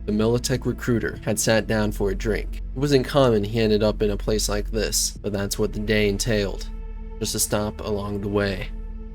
The Militech recruiter had sat down for a drink. It wasn't common he ended up in a place like this, but that's what the day entailed. Just a stop along the way.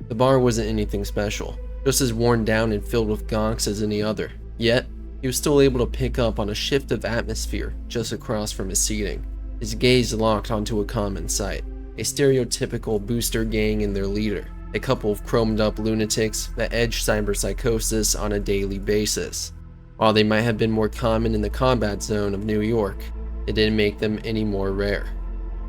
The bar wasn't anything special, just as worn down and filled with gonks as any other. Yet, he was still able to pick up on a shift of atmosphere just across from his seating. His gaze locked onto a common sight. A stereotypical booster gang and their leader. A couple of chromed up lunatics that edge cyberpsychosis on a daily basis. While they might have been more common in the combat zone of New York, it didn't make them any more rare.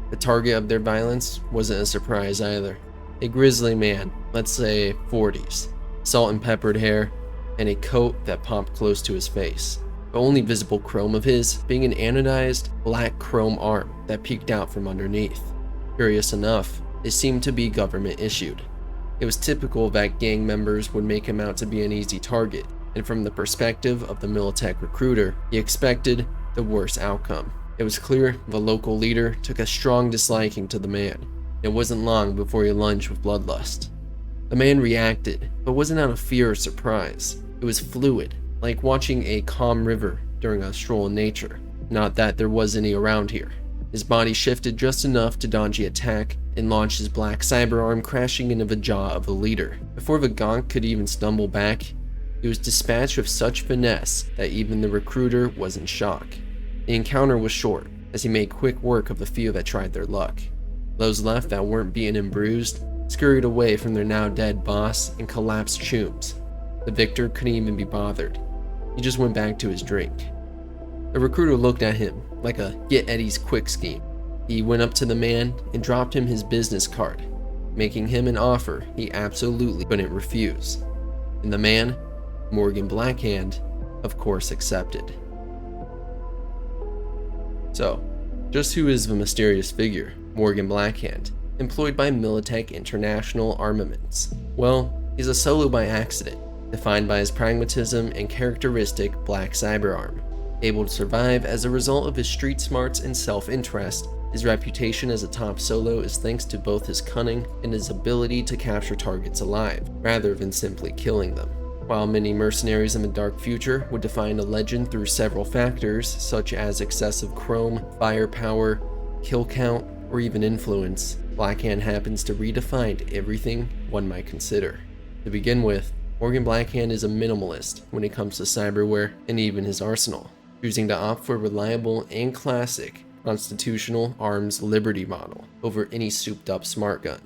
The target of their violence wasn't a surprise either. A grizzly man, let's say 40s, salt and peppered hair, and a coat that popped close to his face. The only visible chrome of his being an anodized black chrome arm that peeked out from underneath. Curious enough, they seemed to be government issued. It was typical that gang members would make him out to be an easy target, and from the perspective of the Militech recruiter, he expected the worst outcome. It was clear the local leader took a strong disliking to the man. It wasn't long before he lunged with bloodlust. The man reacted, but wasn't out of fear or surprise. It was fluid, like watching a calm river during a stroll in nature. Not that there was any around here. His body shifted just enough to dodge the attack and launch his black cyber arm crashing into the jaw of the leader. Before the gonk could even stumble back, he was dispatched with such finesse that even the recruiter was in shock. The encounter was short, as he made quick work of the few that tried their luck. Those left that weren't beaten and bruised scurried away from their now dead boss and collapsed chooms. The victor couldn't even be bothered. He just went back to his drink. The recruiter looked at him like a get Eddie's quick scheme. He went up to the man and dropped him his business card, making him an offer he absolutely couldn't refuse. And the man, Morgan Blackhand, of course accepted. So, just who is the mysterious figure, Morgan Blackhand, employed by Militech International Armaments? Well, he's a solo by accident, defined by his pragmatism and characteristic black cyberarm. Able to survive as a result of his street smarts and self-interest, his reputation as a top solo is thanks to both his cunning and his ability to capture targets alive, rather than simply killing them. While many mercenaries in the dark future would define a legend through several factors, such as excessive chrome, firepower, kill count, or even influence, Blackhand happens to redefine everything one might consider. To begin with, Morgan Blackhand is a minimalist when it comes to cyberware and even his arsenal, choosing to opt for a reliable and classic constitutional arms Liberty model over any souped-up smart gun.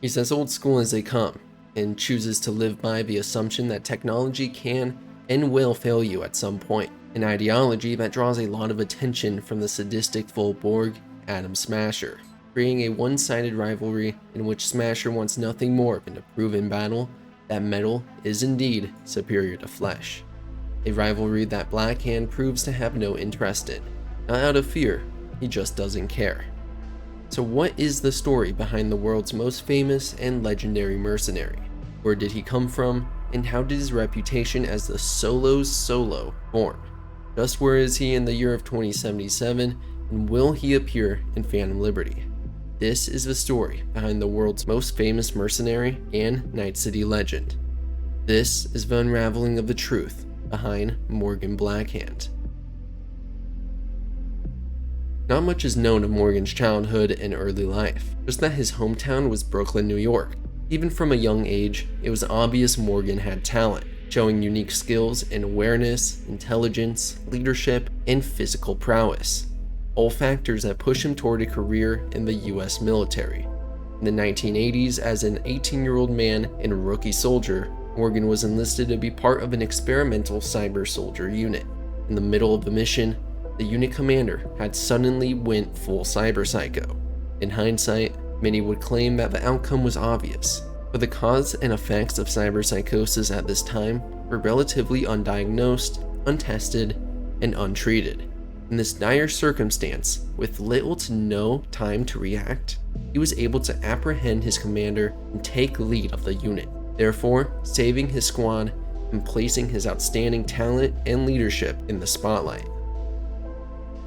He's as old school as they come, and chooses to live by the assumption that technology can and will fail you at some point, an ideology that draws a lot of attention from the sadistic Volborg Atom Smasher, creating a one-sided rivalry in which Smasher wants nothing more than to prove in battle that metal is indeed superior to flesh. A rivalry that Blackhand proves to have no interest in. Not out of fear, he just doesn't care. So what is the story behind the world's most famous and legendary mercenary? Where did he come from, and how did his reputation as the solo's solo form? Just where is he in the year of 2077, and will he appear in Phantom Liberty? This is the story behind the world's most famous mercenary and Night City legend. This is the unraveling of the truth behind Morgan Blackhand. Not much is known of Morgan's childhood and early life, just that his hometown was Brooklyn, New York. Even from a young age, it was obvious Morgan had talent, showing unique skills in awareness, intelligence, leadership, and physical prowess. All factors that push him toward a career in the US military. In the 1980s, as an 18-year-old man and a rookie soldier, Morgan was enlisted to be part of an experimental cyber soldier unit. In the middle of the mission, the unit commander had suddenly went full cyber psycho. In hindsight, many would claim that the outcome was obvious, but the cause and effects of cyberpsychosis at this time were relatively undiagnosed, untested, and untreated. In this dire circumstance, with little to no time to react, he was able to apprehend his commander and take lead of the unit, therefore saving his squad and placing his outstanding talent and leadership in the spotlight.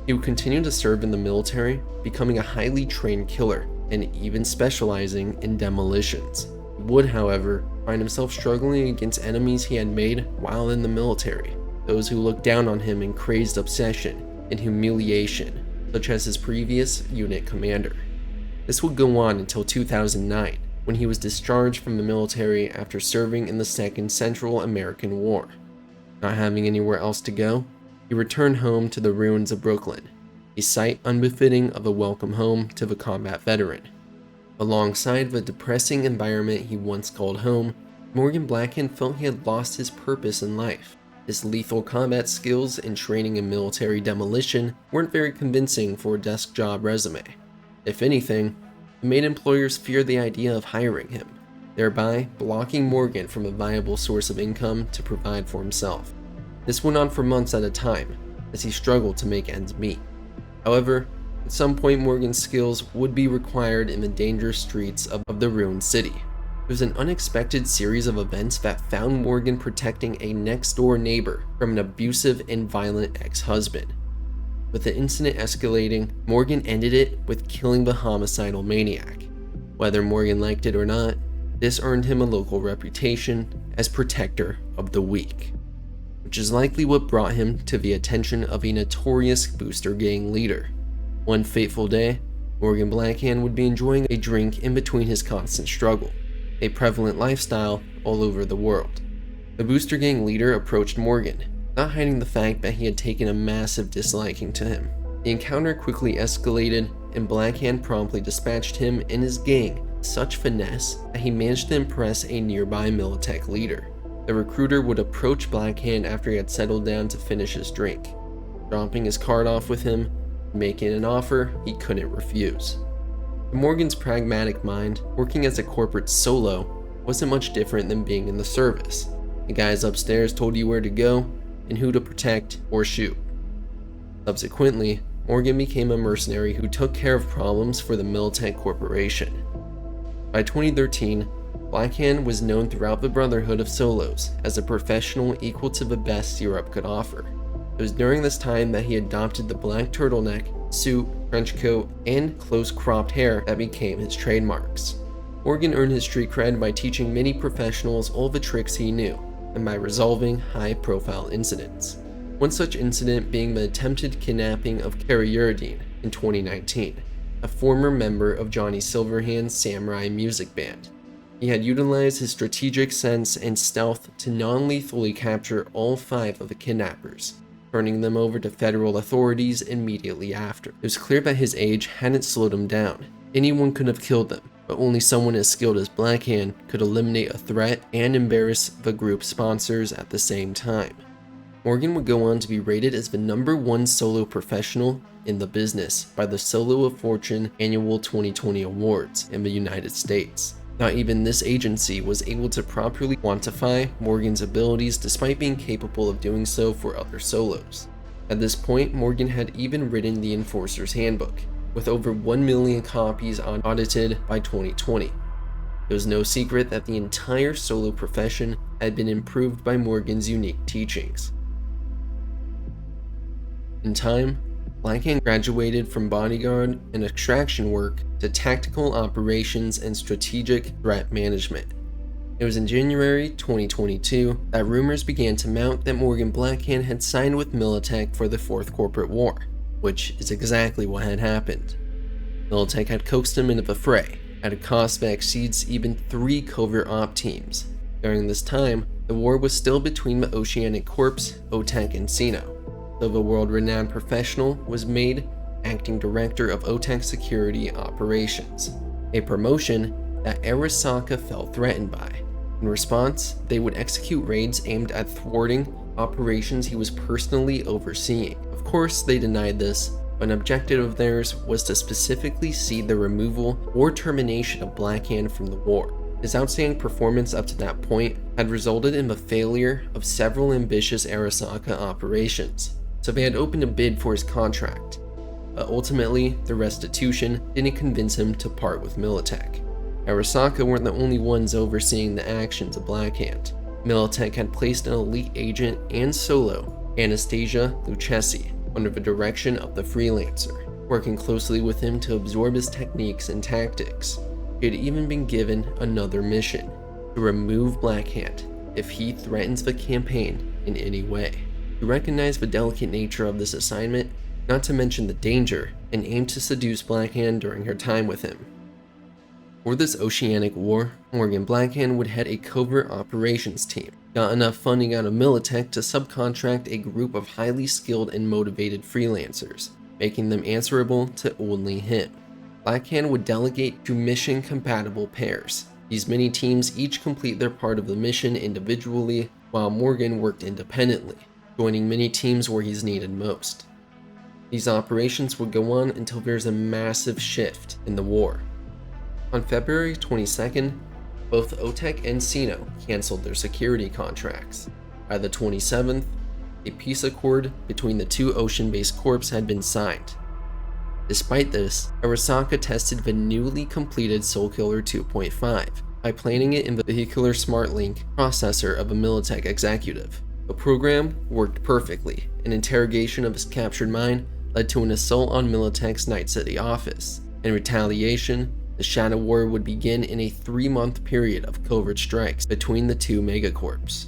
He would continue to serve in the military, becoming a highly trained killer and even specializing in demolitions. He would, however, find himself struggling against enemies he had made while in the military. those who looked down on him in crazed obsession and humiliation, such as his previous unit commander. This would go on until 2009, when he was discharged from the military after serving in the Second Central American War. Not having anywhere else to go, he returned home to the ruins of Brooklyn, a sight unbefitting of a welcome home to the combat veteran. Alongside the depressing environment he once called home, Morgan Blackhand felt he had lost his purpose in life. His lethal combat skills and training in military demolition weren't very convincing for a desk job resume. If anything, it made employers fear the idea of hiring him, thereby blocking Morgan from a viable source of income to provide for himself. This went on for months at a time, as he struggled to make ends meet. However, at some point Morgan's skills would be required in the dangerous streets of the ruined city. It was an unexpected series of events that found Morgan protecting a next-door neighbor from an abusive and violent ex-husband. With the incident escalating, Morgan ended it with killing the homicidal maniac. Whether Morgan liked it or not, this earned him a local reputation as protector of the weak, which is likely what brought him to the attention of a notorious booster gang leader. One fateful day, Morgan Blackhand would be enjoying a drink in between his constant struggle, a prevalent lifestyle all over the world. The booster gang leader approached Morgan, not hiding the fact that he had taken a massive disliking to him. The encounter quickly escalated, and Blackhand promptly dispatched him and his gang with such finesse that he managed to impress a nearby Militech leader. The recruiter would approach Blackhand after he had settled down to finish his drink, dropping his card off with him, making an offer he couldn't refuse. To Morgan's pragmatic mind, working as a corporate solo wasn't much different than being in the service. The guys upstairs told you where to go and who to protect or shoot. Subsequently, Morgan became a mercenary who took care of problems for the Militech Corporation. By 2013, Blackhand was known throughout the Brotherhood of Solos as a professional equal to the best Europe could offer. It was during this time that he adopted the black turtleneck, suit, trench coat, and close-cropped hair that became his trademarks. Morgan earned his street cred by teaching many professionals all the tricks he knew, and by resolving high-profile incidents. One such incident being the attempted kidnapping of Kerry Uridine in 2019, a former member of Johnny Silverhand's Samurai music band. He had utilized his strategic sense and stealth to non-lethally capture all 5 of the kidnappers, turning them over to federal authorities immediately after. It was clear that his age hadn't slowed him down. Anyone could have killed them, but only someone as skilled as Blackhand could eliminate a threat and embarrass the group's sponsors at the same time. Morgan would go on to be rated as the #1 solo professional in the business by the Solo of Fortune annual 2020 awards in the United States. Not even this agency was able to properly quantify Morgan's abilities despite being capable of doing so for other solos. At this point, Morgan had even written the Enforcer's Handbook, with over 1 million copies audited by 2020. It was no secret that the entire solo profession had been improved by Morgan's unique teachings. In time, Blackhand graduated from bodyguard and extraction work to tactical operations and strategic threat management. It was in January 2022 that rumors began to mount that Morgan Blackhand had signed with Militech for the 4th Corporate War, which is exactly what had happened. Militech had coaxed him into the fray, at a cost that exceeds even 3 covert op teams. During this time, the war was still between the Oceanic Corps, OTAC, and Sino. So the world-renowned professional was made acting director of OTAC Security Operations, a promotion that Arasaka felt threatened by. In response, they would execute raids aimed at thwarting operations he was personally overseeing. Of course, they denied this, but an objective of theirs was to specifically see the removal or termination of Blackhand from the war. His outstanding performance up to that point had resulted in the failure of several ambitious Arasaka operations, so they had opened a bid for his contract, but ultimately the restitution didn't convince him to part with Militech. Arasaka weren't the only ones overseeing the actions of Blackhand. Militech had placed an elite agent and solo, Anastasia Lucchesi, under the direction of the freelancer, working closely with him to absorb his techniques and tactics. He had even been given another mission, to remove Blackhand if he threatens the campaign in any way. He recognized the delicate nature of this assignment, not to mention the danger, and aimed to seduce Blackhand during her time with him. For this oceanic war, Morgan Blackhand would head a covert operations team, got enough funding out of Militech to subcontract a group of highly skilled and motivated freelancers, making them answerable to only him. Blackhand would delegate to mission-compatible pairs. These mini-teams each complete their part of the mission individually, while Morgan worked independently, joining mini-teams where he's needed most. These operations would go on until there's a massive shift in the war. On February 22nd, both OTEC and Sino canceled their security contracts. By the 27th, a peace accord between the two ocean-based corps had been signed. Despite this, Arasaka tested the newly completed Soulkiller 2.5 by planting it in the vehicular SmartLink processor of a Militech executive. The program worked perfectly. An interrogation of his captured mine led to an assault on Militech's Night City office. In retaliation, the Shadow War would begin in a 3-month period of covert strikes between the two megacorps.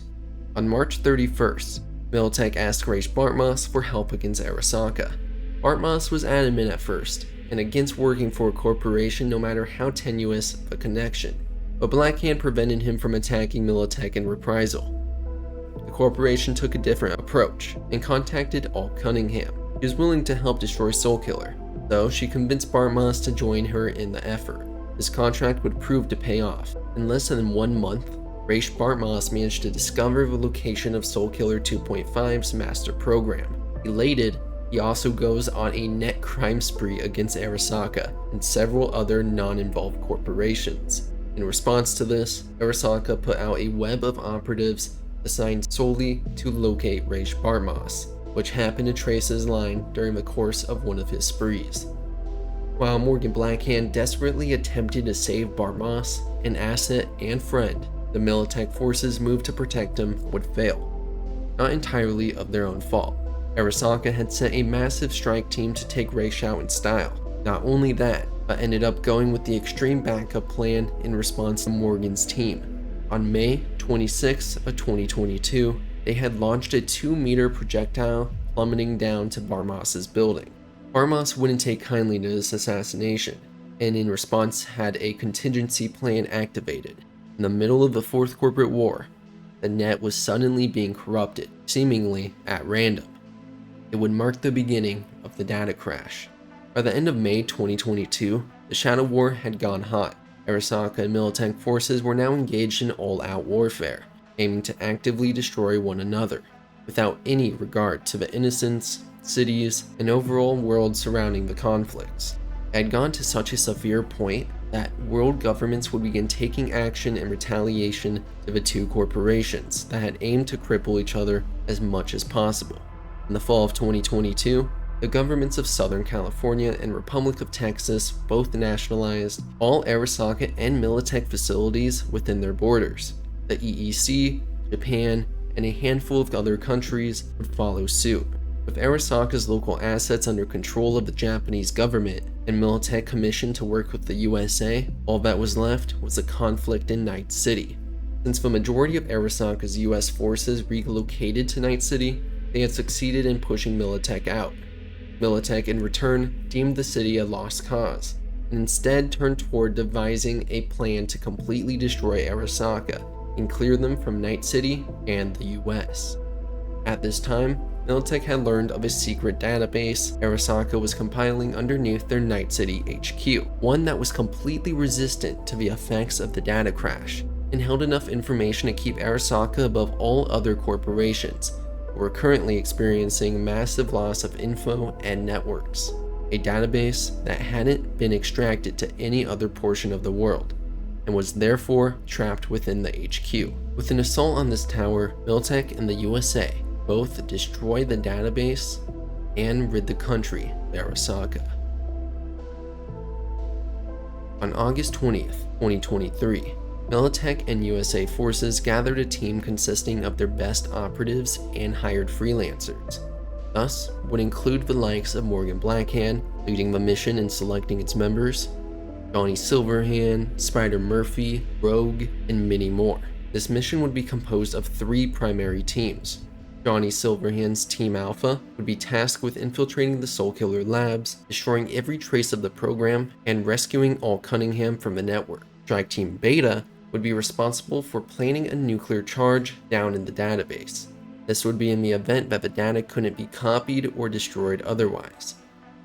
On March 31st, Militech asked Raish Bartmoss for help against Arasaka. Bartmoss was adamant at first, and against working for a corporation no matter how tenuous the connection, but Blackhand prevented him from attacking Militech in reprisal. The corporation took a different approach and contacted Al Cunningham. She was willing to help destroy Soulkiller, though she convinced Bartmoss to join her in the effort. This contract would prove to pay off. In less than 1 month, Raish Bartmoss managed to discover the location of Soulkiller 2.5's master program. Elated, he also goes on a net crime spree against Arasaka and several other non-involved corporations. In response to this, Arasaka put out a web of operatives assigned solely to locate Raish Bartmoss, which happened to trace his line during the course of one of his sprees. While Morgan Blackhand desperately attempted to save Bartmoss, an asset and friend, the Militech forces moved to protect him would fail. Not entirely of their own fault. Arasaka had sent a massive strike team to take Raish out in style. Not only that, but ended up going with the extreme backup plan in response to Morgan's team. On May 26 of 2022, they had launched a 2-meter projectile plummeting down to Bartmoss's building. Bartmoss wouldn't take kindly to this assassination, and in response had a contingency plan activated. In the middle of the Fourth Corporate War, the net was suddenly being corrupted, seemingly at random. It would mark the beginning of the data crash. By the end of May 2022, the Shadow War had gone hot. Arasaka and Militech forces were now engaged in all-out warfare, aiming to actively destroy one another, without any regard to the innocents, cities, and overall world surrounding the conflicts. It had gone to such a severe point that world governments would begin taking action in retaliation to the two corporations that had aimed to cripple each other as much as possible. In the fall of 2022, the governments of Southern California and Republic of Texas both nationalized all Arasaka and Militech facilities within their borders. The EEC, Japan, and a handful of other countries would follow suit. With Arasaka's local assets under control of the Japanese government and Militech commissioned to work with the USA, all that was left was a conflict in Night City. Since the majority of Arasaka's US forces relocated to Night City, they had succeeded in pushing Militech out. Militech, in return, deemed the city a lost cause, and instead turned toward devising a plan to completely destroy Arasaka and clear them from Night City and the US. At this time, Militech had learned of a secret database Arasaka was compiling underneath their Night City HQ, one that was completely resistant to the effects of the data crash, and held enough information to keep Arasaka above all other corporations, who were currently experiencing massive loss of info and networks, a database that hadn't been extracted to any other portion of the world, and was therefore trapped within the HQ. With an assault on this tower, Militech and the USA both destroyed the database and rid the country of Arasaka. On August 20th, 2023, Militech and USA forces gathered a team consisting of their best operatives and hired freelancers. Thus, would include the likes of Morgan Blackhand, leading the mission and selecting its members, Johnny Silverhand, Spider Murphy, Rogue, and many more. This mission would be composed of 3 primary teams. Johnny Silverhand's Team Alpha would be tasked with infiltrating the Soulkiller labs, destroying every trace of the program, and rescuing all Cunningham from the network. Strike Team Beta would be responsible for planting a nuclear charge down in the database. This would be in the event that the data couldn't be copied or destroyed otherwise,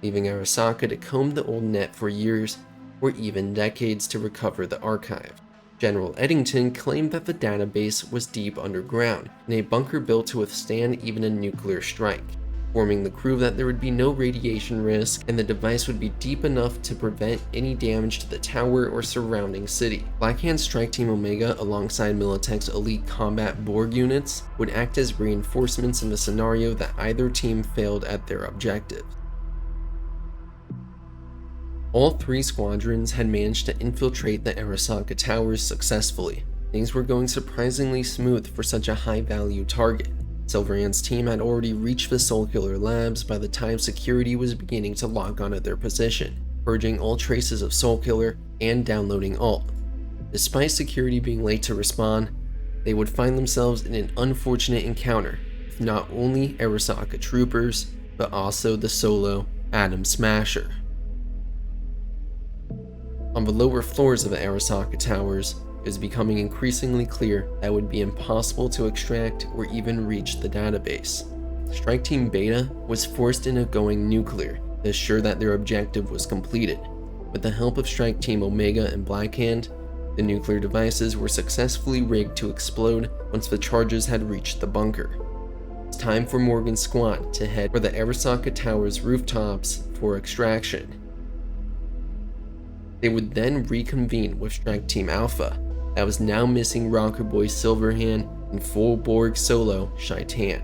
leaving Arasaka to comb the old net for years or even decades to recover the archive. General Eddington claimed that the database was deep underground, in a bunker built to withstand even a nuclear strike, informing the crew that there would be no radiation risk and the device would be deep enough to prevent any damage to the tower or surrounding city. Blackhand's Strike Team Omega, alongside Militech's elite combat Borg units, would act as reinforcements in the scenario that either team failed at their objective. All three squadrons had managed to infiltrate the Arasaka towers successfully. Things were going surprisingly smooth for such a high-value target. Silverhand's team had already reached the Soulkiller labs by the time security was beginning to lock onto their position, purging all traces of Soulkiller and downloading Alt. Despite security being late to respond, they would find themselves in an unfortunate encounter with not only Arasaka troopers, but also the solo Atom Smasher. On the lower floors of the Arasaka towers, it was becoming increasingly clear that it would be impossible to extract or even reach the database. Strike Team Beta was forced into going nuclear to assure that their objective was completed. With the help of Strike Team Omega and Blackhand, the nuclear devices were successfully rigged to explode once the charges had reached the bunker. It's time for Morgan's squad to head for the Arasaka Towers rooftops for extraction. They would then reconvene with Strike Team Alpha, that was now missing Rocker Boy Silverhand and full Borg solo Shaitan.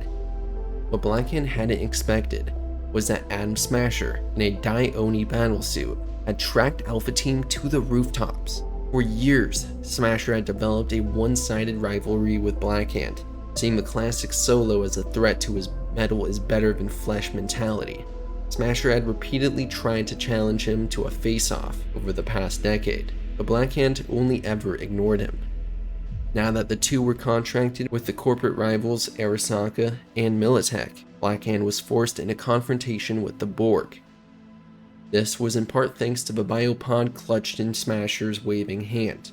What Blackhand hadn't expected was that Atom Smasher in a Dai-Oni battlesuit had tracked Alpha Team to the rooftops. For years, Smasher had developed a one-sided rivalry with Blackhand, seeing the classic solo as a threat to his metal is better than flesh mentality. Smasher had repeatedly tried to challenge him to a face-off over the past decade, but Blackhand only ever ignored him. Now that the two were contracted with the corporate rivals Arasaka and Militech, Blackhand was forced in a confrontation with the Borg. This was in part thanks to the biopod clutched in Smasher's waving hand.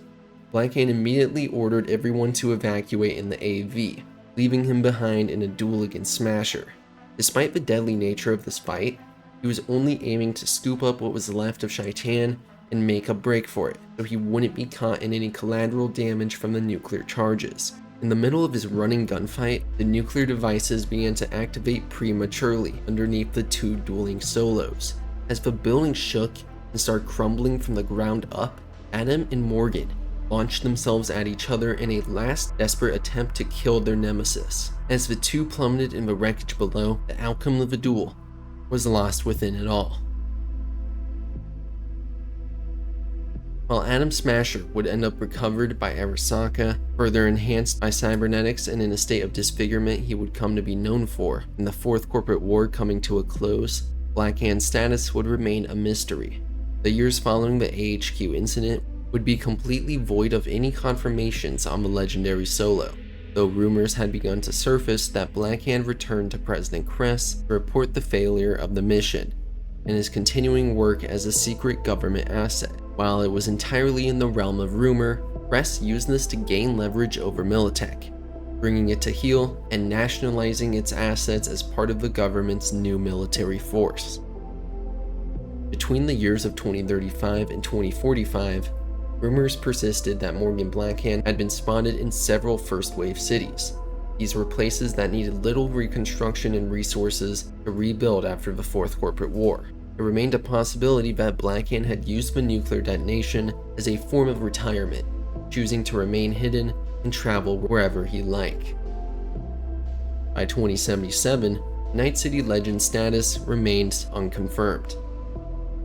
Blackhand immediately ordered everyone to evacuate in the AV, leaving him behind in a duel against Smasher. Despite the deadly nature of this fight, he was only aiming to scoop up what was left of Shaitan and make a break for it, so he wouldn't be caught in any collateral damage from the nuclear charges. In the middle of his running gunfight, the nuclear devices began to activate prematurely underneath the two dueling solos. As the building shook and started crumbling from the ground up, Adam and Morgan launched themselves at each other in a last desperate attempt to kill their nemesis. As the two plummeted in the wreckage below, the outcome of the duel was lost within it all. While Atom Smasher would end up recovered by Arasaka, further enhanced by cybernetics and in a state of disfigurement he would come to be known for, and the Fourth Corporate War coming to a close, Blackhand's status would remain a mystery. The years following the AHQ incident would be completely void of any confirmations on the legendary solo, though rumors had begun to surface that Blackhand returned to President Kress to report the failure of the mission, and his continuing work as a secret government asset. While it was entirely in the realm of rumor, Kress used this to gain leverage over Militech, bringing it to heel and nationalizing its assets as part of the government's new military force. Between the years of 2035 and 2045, rumors persisted that Morgan Blackhand had been spotted in several first-wave cities. These were places that needed little reconstruction and resources to rebuild after the Fourth Corporate War. It remained a possibility that Blackhand had used the nuclear detonation as a form of retirement, choosing to remain hidden and travel wherever he liked. By 2077, Night City Legend status remains unconfirmed.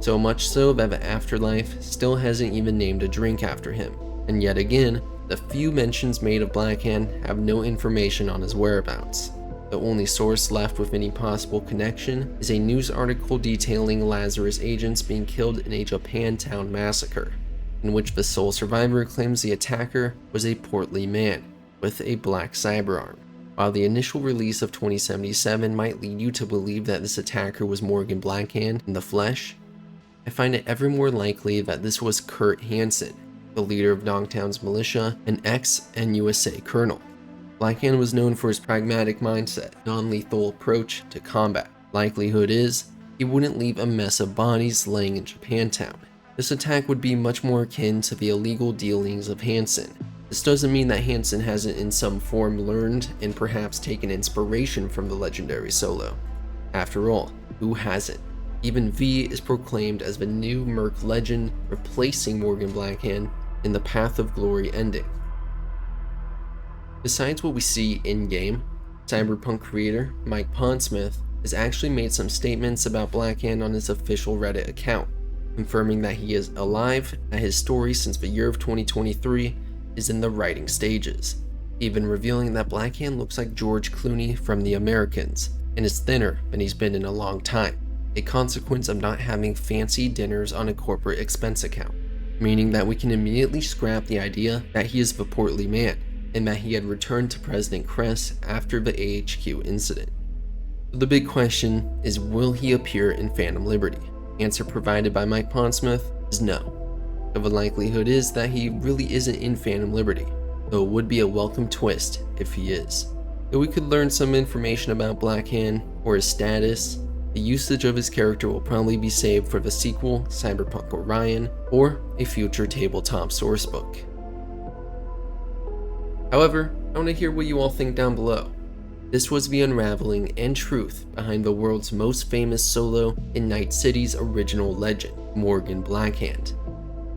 So much so that the Afterlife still hasn't even named a drink after him, and yet again, the few mentions made of Blackhand have no information on his whereabouts. The only source left with any possible connection is a news article detailing Lazarus agents being killed in a Japantown massacre, in which the sole survivor claims the attacker was a portly man with a black cyberarm. While the initial release of 2077 might lead you to believe that this attacker was Morgan Blackhand in the flesh, I find it ever more likely that this was Kurt Hansen, the leader of Dogtown's militia and ex-NUSA colonel. Blackhand was known for his pragmatic mindset, non-lethal approach to combat. Likelihood is, he wouldn't leave a mess of bodies laying in Japantown. This attack would be much more akin to the illegal dealings of Hansen. This doesn't mean that Hansen hasn't in some form learned and perhaps taken inspiration from the legendary Solo. After all, who hasn't? Even V is proclaimed as the new Merc legend, replacing Morgan Blackhand in the Path of Glory ending. Besides what we see in-game, Cyberpunk creator Mike Pondsmith has actually made some statements about Blackhand on his official Reddit account, confirming that he is alive, that his story since the year of 2023 is in the writing stages, even revealing that Blackhand looks like George Clooney from The Americans and is thinner than he's been in a long time, a consequence of not having fancy dinners on a corporate expense account, meaning that we can immediately scrap the idea that he is the portly man and that he had returned to President Kress after the AHQ incident. So the big question is, will he appear in Phantom Liberty? Answer provided by Mike Pondsmith is no. So the likelihood is that he really isn't in Phantom Liberty, though it would be a welcome twist if he is. Though we could learn some information about Blackhand or his status, the usage of his character will probably be saved for the sequel, Cyberpunk Orion, or a future tabletop sourcebook. However, I want to hear what you all think down below. This was the unraveling and truth behind the world's most famous Solo in Night City's original legend, Morgan Blackhand.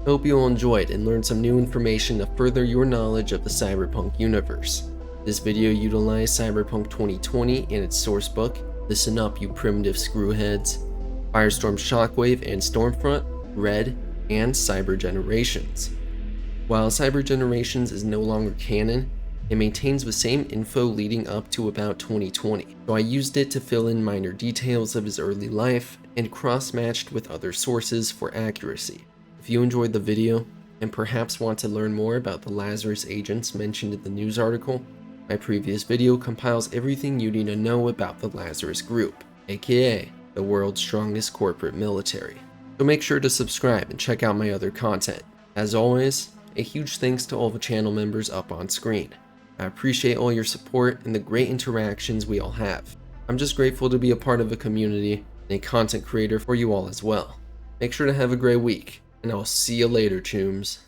I hope you all enjoyed and learned some new information to further your knowledge of the Cyberpunk universe. This video utilized Cyberpunk 2020 and its sourcebook, Listen Up You Primitive Screwheads, Firestorm Shockwave and Stormfront, Red, and Cyber Generations. While Cyber Generations is no longer canon, it maintains the same info leading up to about 2020, so I used it to fill in minor details of his early life and cross-matched with other sources for accuracy. If you enjoyed the video and perhaps want to learn more about the Lazarus agents mentioned in the news article, my previous video compiles everything you need to know about the Lazarus Group, aka the world's strongest corporate military. So make sure to subscribe and check out my other content. As always, a huge thanks to all the channel members up on screen. I appreciate all your support and the great interactions we all have. I'm just grateful to be a part of a community and a content creator for you all as well. Make sure to have a great week, and I'll see you later, chooms.